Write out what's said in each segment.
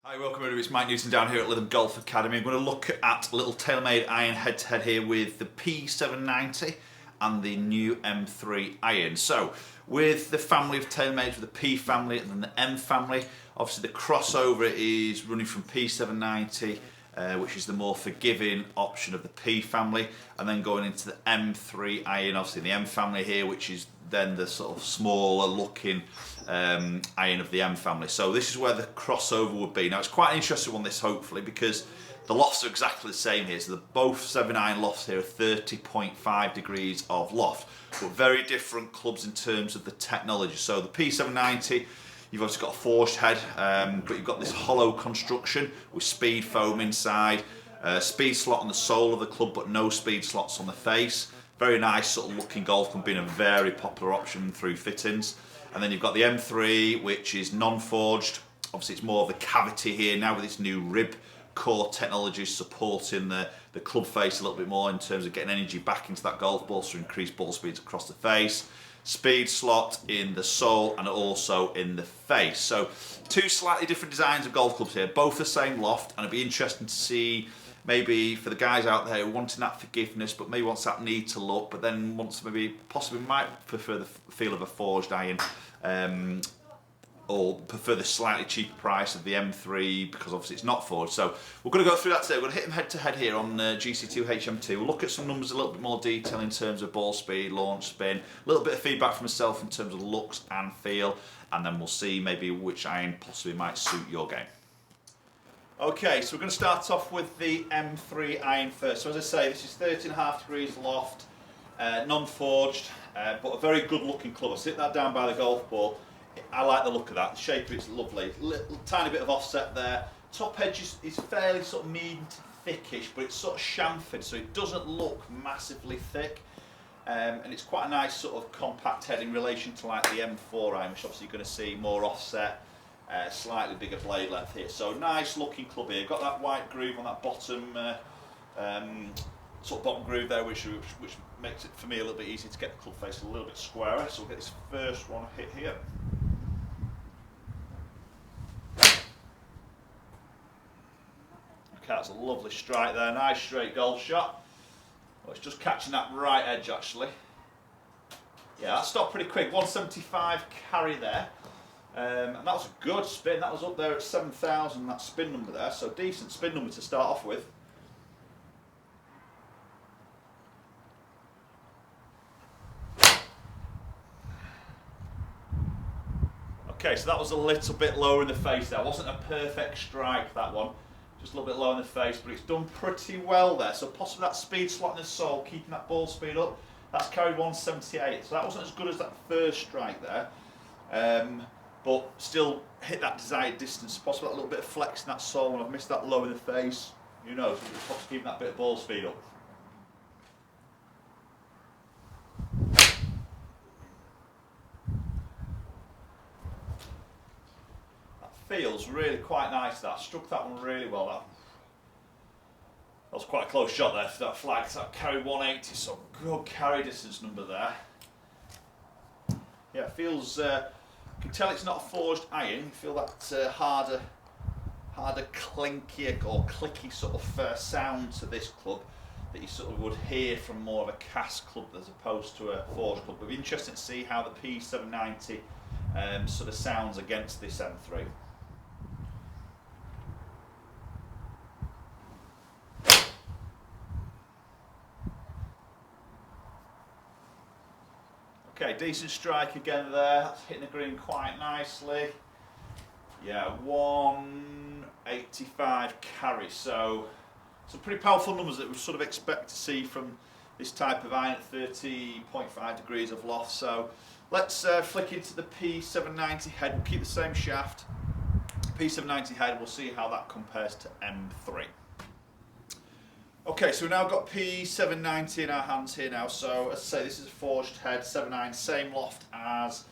Hi, welcome everybody, it's Mike Newton down here at Lytham Golf Academy. I'm going to look at a little TaylorMade Iron head-to-head here with the P790 and the new M3 Iron. So, with the family of TaylorMade, with the P family and then the M family, obviously the crossover is running from P790, which is the more forgiving option of the P family, and then going into the M3 Iron, obviously the M family here, which is then the sort of smaller looking iron of the M family. So this is where the crossover would be. Now it's quite an interesting one, this, hopefully, because the lofts are exactly the same here. So both 7-iron lofts here are 30.5 degrees of loft, but very different clubs in terms of the technology. So the P790, you've obviously got a forged head, but you've got this hollow construction with speed foam inside, speed slot on the sole of the club, but no speed slots on the face. Very nice sort of looking golf club, being a very popular option through fittings. And then you've got the M3, which is non-forged. Obviously it's more of the cavity here now with this new rib core technology supporting the club face a little bit more in terms of getting energy back into that golf ball to increase ball speeds across the face. Speed slot in the sole and also in the face. So two slightly different designs of golf clubs here, both the same loft, and it'd be interesting to see maybe for the guys out there wanting that forgiveness, but maybe wants that need to look, but then wants maybe possibly might prefer the feel of a forged iron, or prefer the slightly cheaper price of the M3 because obviously it's not forged. So we're going to go through that today. We're going to hit them head to head here on GC2 HM2. We'll look at some numbers a little bit more detail in terms of ball speed, launch spin, a little bit of feedback from myself in terms of looks and feel, and then we'll see maybe which iron possibly might suit your game. Okay, so we're going to start off with the M3 Iron first. So as I say, this is 30.5 degrees loft, non-forged, but a very good looking club. I sit that down by the golf ball. I like the look of that. The shape of it's lovely. Little tiny bit of offset there. Top edge is fairly sort of medium to thickish, but it's sort of chamfered, so it doesn't look massively thick. And it's quite a nice sort of compact head in relation to like the M4 Iron, which obviously you're going to see more offset. Slightly bigger blade length here, so nice looking club here. Got that white groove on that bottom, sort of bottom groove there, which makes it for me a little bit easier to get the club face a little bit squarer. So we'll get this first one hit here. Okay, that's a lovely strike there, nice straight golf shot. Well, it's just catching that right edge actually. Yeah, that stopped pretty quick. 175 carry there. And that was a good spin. That was up there at 7,000, that spin number there, so decent spin number to start off with. Okay, so that was a little bit lower in the face there. Wasn't a perfect strike, that one. Just a little bit low in the face, but it's done pretty well there. So possibly that speed slot in the sole, keeping that ball speed up. That's carried 178, so that wasn't as good as that first strike there. But still hit that desired distance. Possibly a little bit of flex in that sole, and I've missed that low in the face. Who knows? Possibly keeping that bit of ball speed up. That feels really quite nice. That struck that one really well. That was quite a close shot there for that flag. So that carried 180, so good carry distance number there. Yeah, it feels. You can tell it's not a forged iron. You feel that harder clinky or clicky sort of sound to this club that you sort of would hear from more of a cast club as opposed to a forged club. But it'd be interesting to see how the P790 sort of sounds against this M3. Okay, decent strike again there. That's hitting the green quite nicely. Yeah, 185 carry. So some pretty powerful numbers that we sort of expect to see from this type of iron at 30.5 degrees of loft. So let's flick into the P790 head. We'll keep the same shaft. P790 head, we'll see how that compares to M3. Okay, so we've now got P790 in our hands here now. So as I say, this is a forged head, 7-iron, same loft as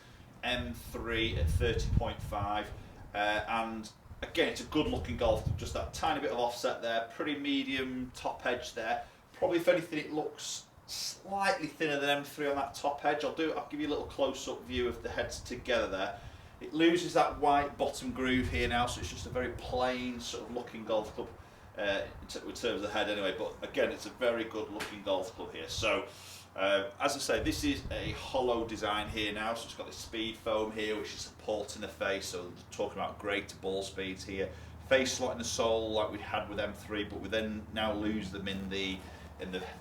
M3 at 30.5. And again, it's a good looking golf club, just that tiny bit of offset there, pretty medium top edge there. Probably if anything it looks slightly thinner than M3 on that top edge. I'll give you a little close-up view of the heads together there. It loses that white bottom groove here now, so it's just a very plain sort of looking golf club in terms of the head anyway, but again it's a very good looking golf club here. So as I say, this is a hollow design here now, so it's got this speed foam here which is supporting the face, so talking about greater ball speeds here. Face slot in the sole like we had with M3, but we then now lose them in the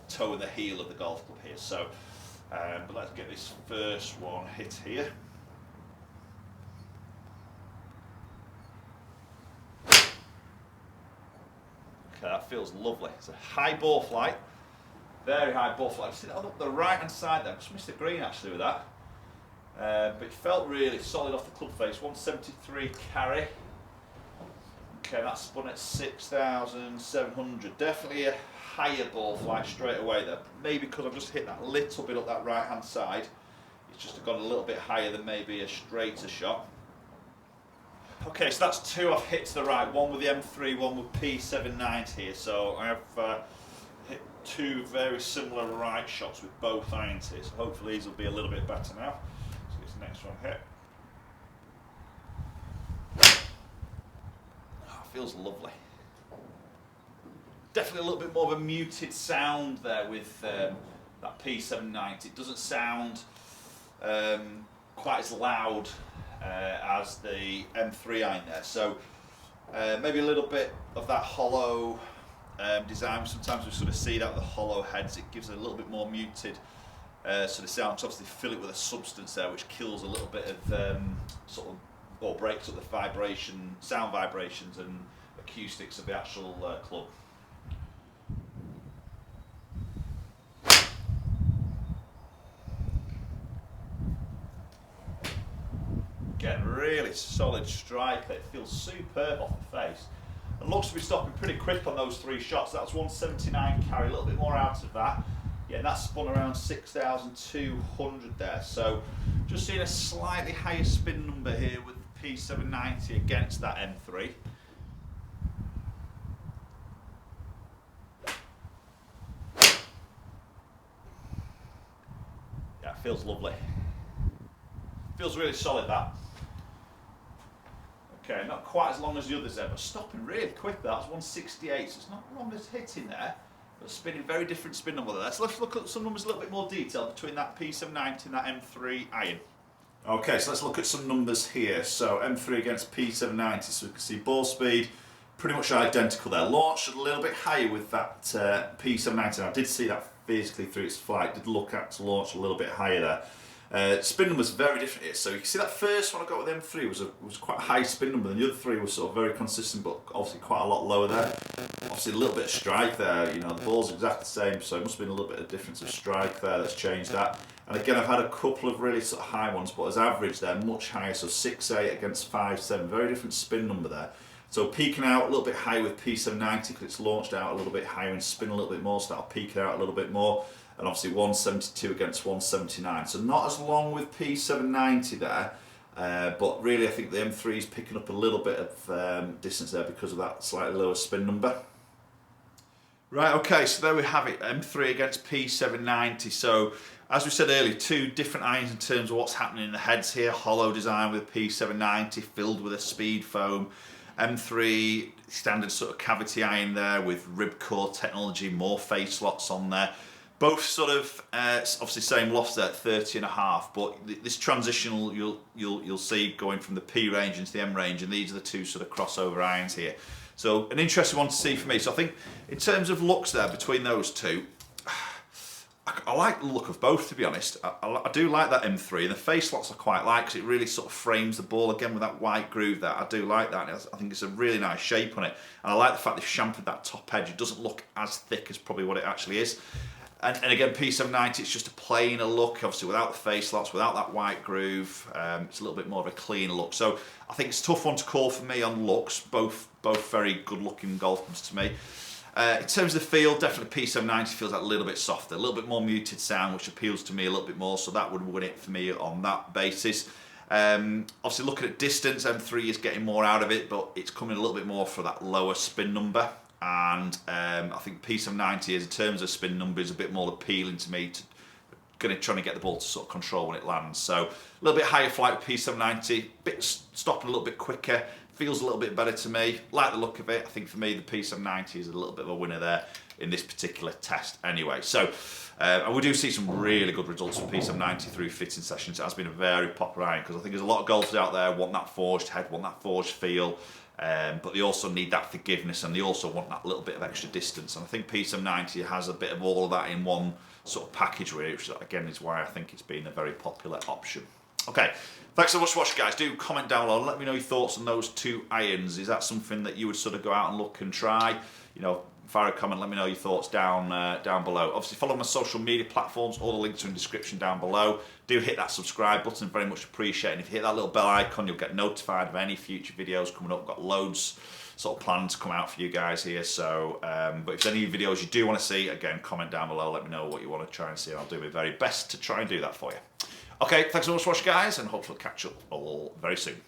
toe and the heel of the golf club here. So but let's get this first one hit here. Okay, that feels lovely. It's a high ball flight, very high ball flight. I've seen it on the right hand side there. I just missed the green actually with that. But it felt really solid off the club face. 173 carry. Okay, that's spun at 6,700. Definitely a higher ball flight straight away there. Maybe because I've just hit that little bit up that right hand side. It's just gone a little bit higher than maybe a straighter shot. Okay, so that's two I've hit to the right, one with the M3, one with P790 here. So I have hit two very similar right shots with both irons here. So hopefully these will be a little bit better now. So this next one hit. Oh, feels lovely. Definitely a little bit more of a muted sound there with that P790. It doesn't sound quite as loud as the M3 iron there, so maybe a little bit of that hollow design. Sometimes we sort of see that with the hollow heads, it gives it a little bit more muted sort of sound. So obviously fill it with a substance there which kills a little bit of sort of, or breaks up the sound vibrations and acoustics of the actual club. Again, really solid strike. It feels superb off the face. And looks to be stopping pretty quick on those three shots. That was 179 carry, a little bit more out of that. Yeah, and that spun around 6,200 there. So just seeing a slightly higher spin number here with the P790 against that M3. Yeah, it feels lovely. Feels really solid that. Okay, not quite as long as the others there, but stopping really quick there. That's 168, so it's not long as hitting there, but spinning very different spin number there. So let's look at some numbers a little bit more detail between that P790 and that M3 Iron. Okay, so let's look at some numbers here. So M3 against P790, so we can see ball speed pretty much identical there. Launched a little bit higher with that P790. I did see that physically through its flight, did look at to launch a little bit higher there. Spin number's very different here, so you can see that first one I got with M3 was quite a high spin number, and the other three were sort of very consistent, but obviously quite a lot lower there. Obviously a little bit of strike there, you know, the ball's exactly the same, so it must have been a little bit of difference of strike there that's changed that. And again, I've had a couple of really sort of high ones, but as average they're much higher, so 6.8 against 5.7, very different spin number there. So peaking out a little bit higher with P790 because it's launched out a little bit higher and spin a little bit more, so that'll peak it out a little bit more. And obviously 172 against 179, so not as long with P790 there, but really I think the M3 is picking up a little bit of distance there because of that slightly lower spin number. Right, okay, so there we have it, M3 against P790. So as we said earlier, two different irons in terms of what's happening in the heads here. Hollow design with P790 filled with a speed foam. M3 standard sort of cavity iron there with ribcore technology, more face slots on there. Both sort of obviously same loft there at 30.5, but this transitional you'll see going from the P range into the M range, and these are the two sort of crossover irons here. So an interesting one to see for me. So I think in terms of looks there between those two, I like the look of both, to be honest. I do like that M3, and the face slots I quite like because it really sort of frames the ball again with that white groove there. I do like that, and I think it's a really nice shape on it. And I like the fact they've chamfered that top edge. It doesn't look as thick as probably what it actually is. And again, P790, it's just a plainer look, obviously without the face slots, without that white groove. It's a little bit more of a clean look. So I think it's a tough one to call for me on looks. Both very good looking golf clubs to me. In terms of the feel, definitely P790 feels like a little bit softer, a little bit more muted sound, which appeals to me a little bit more, so that would win it for me on that basis. Obviously looking at distance, M3 is getting more out of it, but it's coming a little bit more for that lower spin number. And I think P790 is, in terms of spin number, is a bit more appealing to me trying to get the ball to sort of control when it lands. So a little bit higher flight with P790, stopping a little bit quicker, feels a little bit better to me. Like the look of it. I think for me the P790 is a little bit of a winner there in this particular test anyway. So and we do see some really good results from P790 through fitting sessions. It has been a very popular iron because I think there's a lot of golfers out there want that forged head, want that forged feel, but they also need that forgiveness and they also want that little bit of extra distance. And I think P790 has a bit of all of that in one sort of package really, which again is why I think it's been a very popular option. Okay, thanks so much for watching, guys. Do comment down below and let me know your thoughts on those two irons. Is that something that you would sort of go out and look and try? You know, fire a comment, let me know your thoughts down below. Obviously follow my social media platforms, all the links are in the description down below. Do hit that subscribe button, very much appreciated. If you hit that little bell icon, you'll get notified of any future videos coming up. We've got loads sort of planned to come out for you guys here. So, but if there's any videos you do want to see, again, comment down below, let me know what you want to try and see, and I'll do my very best to try and do that for you. Okay, thanks so much for watching, guys, and hopefully catch up all very soon.